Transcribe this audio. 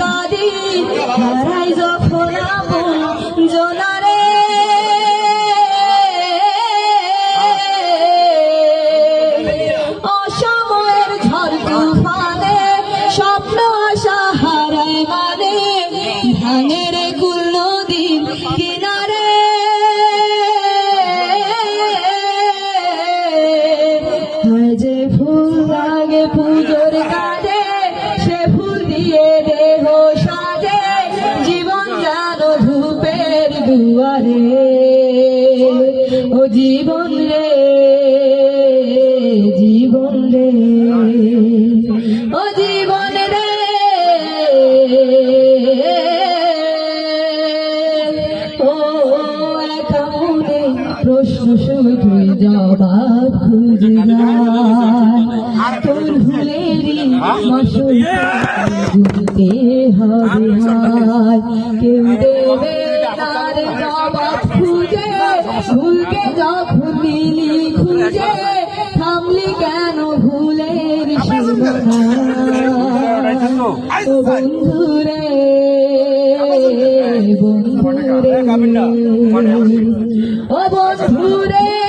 কাঁদি হারাই যখন আপন জনারে অসময়ের ঝড় তুফানে স্বপ্ন আশা হারায় মানে ভাঙের কুল নদীর কিনারে যে ফুল লাগে পুজোর কাজে সে ফুল দিয়ে দেহ সাজে জীবন যেন ধূপের দুয়ারে ও জীবন রে জীবন রে ও জীবন রে ও একা মনে প্রশ্ন শুধুই জবাব খুঁজে যায় তোর ভুলেরই মাসুল বুঝতে হবে হায় কেউ দেবে তার জবাব খুঁজে ভুলকে যখন মিলি খুঁজে থামলি কেন ভুলের সীমানা ও বন্ধুরে বন্ধুরে ও বন্ধুরে